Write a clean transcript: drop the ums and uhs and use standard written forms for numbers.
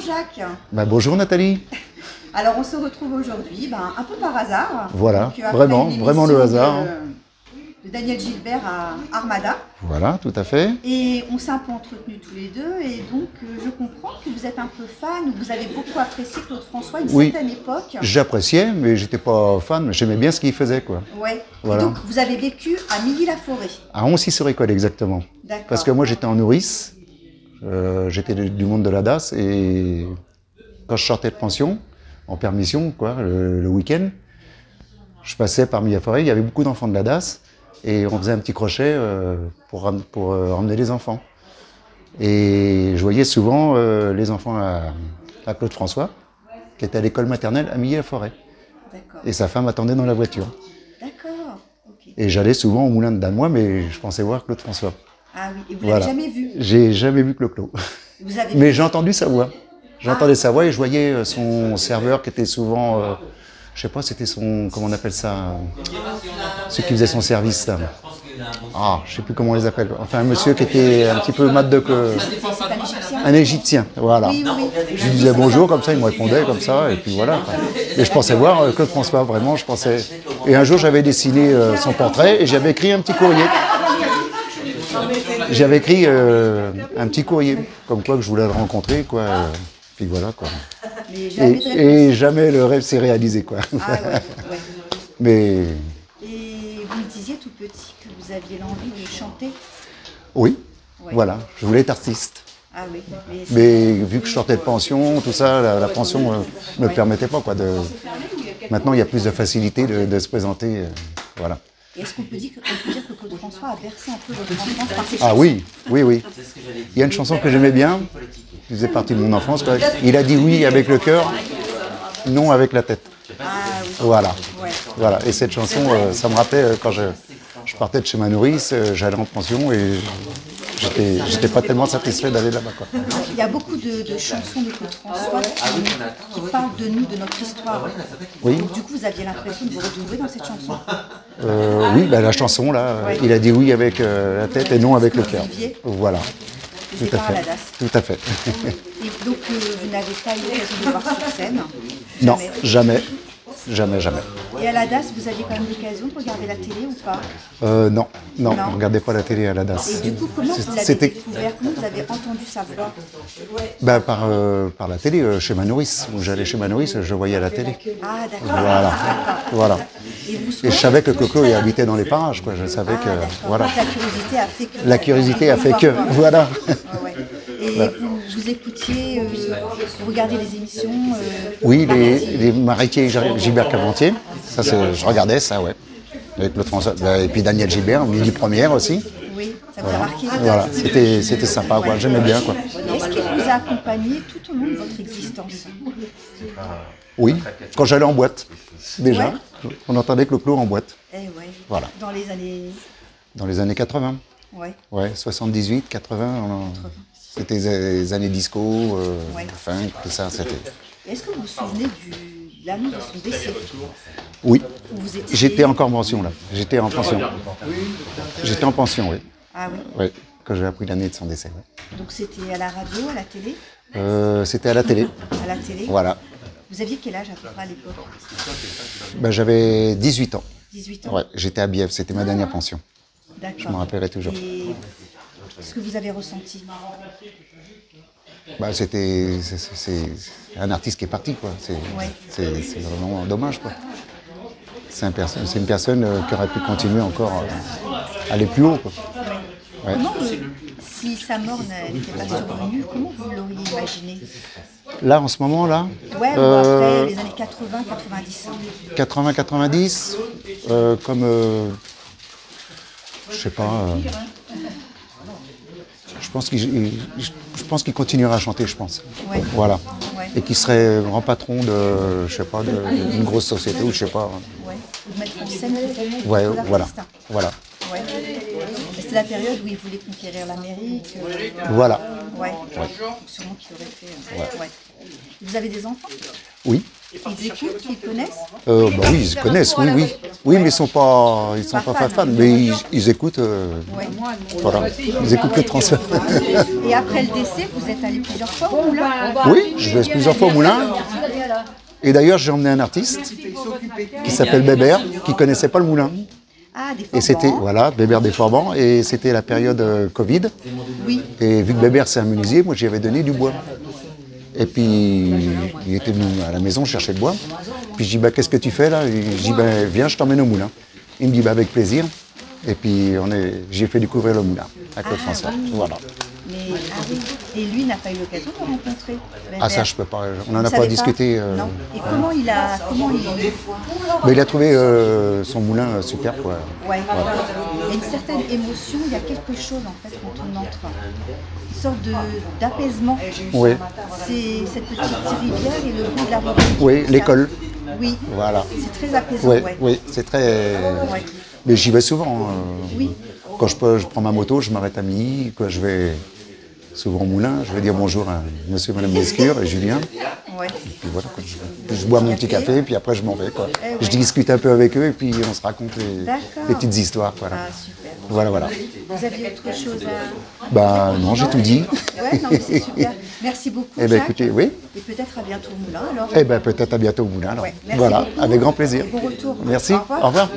Jacques. Bonjour Nathalie. Alors on se retrouve aujourd'hui un peu par hasard. Voilà, Donc, vraiment le hasard. De Daniel Gilbert à Armada. Voilà, tout à fait. Et on s'est un peu entretenus tous les deux et donc je comprends que vous êtes un peu fan, vous avez beaucoup apprécié Claude François à une certaine époque. J'appréciais, mais j'étais pas fan, j'aimais bien ce qu'il faisait, quoi. Ouais. Voilà. Et donc vous avez vécu à Milly-la-Forêt. À Oncy-sur-École, exactement. D'accord. Parce que moi j'étais en nourrice, j'étais du monde de la DAS et quand je sortais de pension, en permission, quoi, le week-end, je passais par Milly-la-Forêt, il y avait beaucoup d'enfants de la DAS. Et on faisait un petit crochet pour emmener les enfants. Et je voyais souvent les enfants à Claude François, qui était à l'école maternelle à Milly-la-Forêt. Et sa femme attendait dans la voiture. D'accord. Okay. Et j'allais souvent au moulin de Danois, mais je pensais voir Claude François. Ah oui, et vous l'avez jamais vu? J'ai jamais vu Clo-Clo. Mais j'ai entendu sa voix. J'entendais sa voix et je voyais son serveur qui était souvent... je sais pas, c'était son, comment on appelle ça, ceux qui faisaient son service là. Ah, je sais plus comment on les appelle. Enfin, un monsieur qui était un petit peu mat de que... Un Égyptien, voilà. Oui, oui. Je lui disais bonjour, comme ça, il me répondait comme ça, et puis voilà. Et je pensais voir Claude François, vraiment, je pensais... Et un jour, j'avais dessiné son portrait et j'avais écrit un petit courrier. J'avais écrit un petit courrier, comme quoi que je voulais le rencontrer, quoi. Puis voilà, quoi. Et jamais le rêve s'est réalisé, quoi. Ah, ouais. Mais... Et vous me disiez tout petit que vous aviez l'envie de chanter? Oui, voilà, je voulais être artiste. Ah oui. Mais vu que je sortais de pension, tout ça, la pension ne me permettait pas, quoi. Maintenant, il y a plus de facilité de se présenter, voilà. Est-ce qu'on peut dire que Claude François a bercé un peu votre enfance par ses chansons? Ah oui, oui, oui. Il y a une chanson que j'aimais bien, qui faisait partie de mon enfance, quoi. Il a dit oui avec le cœur, non avec la tête. Ah oui. Voilà. Voilà. Et cette chanson, ça me rappelait quand je partais de chez ma nourrice, j'allais en pension et j'étais pas tellement satisfait d'aller là-bas, quoi. Il y a beaucoup de chansons de Claude François qui parlent de nous, de notre histoire. Oui. Donc, du coup, vous aviez l'impression de vous retrouver dans cette chanson? Oui, la chanson, là, il a dit oui avec la tête et non avec le cœur. Voilà. Tout à fait. Tout à fait. Et donc, vous n'avez pas eu l'occasion de le voir sur scène? Non, jamais. Jamais, jamais. Et à la DAS, vous aviez quand même l'occasion de regarder la télé ou pas? Non, on ne regardait pas la télé à la DAS. Et du coup, comment vous l'avez découvert? Comment vous avez entendu sa voix? Par la télé, chez ma nourrice. Où j'allais chez ma nourrice, je voyais à la télé. Ah, d'accord. Voilà. Et je savais que Coco y habitait dans les parages, quoi. Je savais que... Voilà. La curiosité a fait que... La curiosité a fait que... Voilà. Et vous écoutiez, vous regardez les émissions Oui, les Maritiers et Gilbert Carpentier. Ça, je regardais ça, ouais. Avec Claude François. Et puis Daniel Gilbert, Midi Première aussi. Oui, ça vous a marqué. Voilà, c'était sympa, quoi. J'aimais bien, quoi. Est-ce qu'il vous a accompagné tout au long de votre existence? Oui, quand j'allais en boîte, déjà. On entendait Clo-Clo en boîte. Voilà. Dans les années... Dans les années 80. Ouais, 78, 80. C'était les années disco, funk, tout ça. Est-ce que vous vous souvenez de l'annonce de son décès? Oui, j'étais encore en pension, là. J'étais en pension. J'étais en pension, oui. Ah oui? Oui, quand j'ai appris l'année de son décès. Ouais. Donc c'était à la radio, à la télé? C'était à la télé. À la télé? Voilà. Vous aviez quel âge à peu près à l'époque? J'avais 18 ans. 18 ans? Ouais, j'étais à Bièvre, c'était ma dernière pension. D'accord. Je me rappellerai toujours. Et ce que vous avez ressenti? C'est un artiste qui est parti, quoi. C'est vraiment dommage, quoi. C'est une personne qui aurait pu continuer encore à aller plus haut, quoi. Ouais. Comment, si sa mort n'était pas survenue, comment vous l'auriez imaginé? Là, en ce moment, là Ouais, après les années 80-90. 80-90, comme... je sais pas... je pense qu'il continuera à chanter, je pense. Voilà. Et qu'il serait grand patron de, je sais pas, d'une grosse société ou je sais pas. Ouais. Vous mettre en scène. Ouais, voilà. Ouais. C'était la période où il voulait conquérir l'Amérique. Voilà. Ouais. Sûrement qu'il aurait fait. Ouais. Vous avez des enfants? Oui, Ils écoutent, ils connaissent? Bah oui, ils connaissent, oui, oui. Oui, mais ils sont pas fans, mais ils écoutent, Ouais. voilà, ils écoutent le transfert. Et après le décès, vous êtes allé plusieurs fois au moulin? Oui, je vais plusieurs fois au moulin. Et d'ailleurs, j'ai emmené un artiste qui s'appelle Bébert, qui connaissait pas le moulin. Ah, des Et c'était, Forbans. voilà, Bébert des Forbans, et c'était la période Covid. Oui. Et vu que Bébert c'est un menuisier, moi j'y avais donné du bois. Et puis il était venu à la maison chercher le bois. Puis je dis, bah, qu'est-ce que tu fais là? Je dis, bah, viens, je t'emmène au moulin. Il me dit, bah, avec plaisir. Et puis j'ai fait découvrir le moulin à Claude François. Voilà. Mais, ah oui. Et lui n'a pas eu l'occasion de rencontrer Ah, ça, Bébert. je peux pas, on n'en Vous a pas savez discuté. Non. Et comment il a. Mais il a trouvé son moulin super, quoi. Ouais. Il y a une certaine émotion, il y a quelque chose en fait quand on entre. Une sorte d'apaisement. Oui, C'est cette petite rivière et le bruit de la rivière. oui, l'école. Oui. Voilà. C'est très apaisant, Oui, ouais. oui, c'est très. Ouais. Mais j'y vais souvent. Oui. Quand je peux, je prends ma moto, je m'arrête à Milly. Quand je vais souvent au moulin, je vais dire bonjour à monsieur et madame Lescure et Julien. Ouais. Puis voilà, quoi. Je bois mon petit café, puis après je m'en vais, quoi. Eh ouais. Je discute un peu avec eux et puis on se raconte D'accord. les petites histoires, voilà. Ah, super. Voilà, voilà. Vous aviez autre chose à. Bah non, j'ai tout dit. Ouais, non, mais c'est super. Merci beaucoup. Eh ben Jacques. écoutez, oui. Et peut-être à bientôt au moulin alors. Eh ben peut-être à bientôt au moulin, alors. Ouais, merci Voilà, beaucoup. avec grand plaisir. Et bon retour. Merci, Au revoir. au revoir.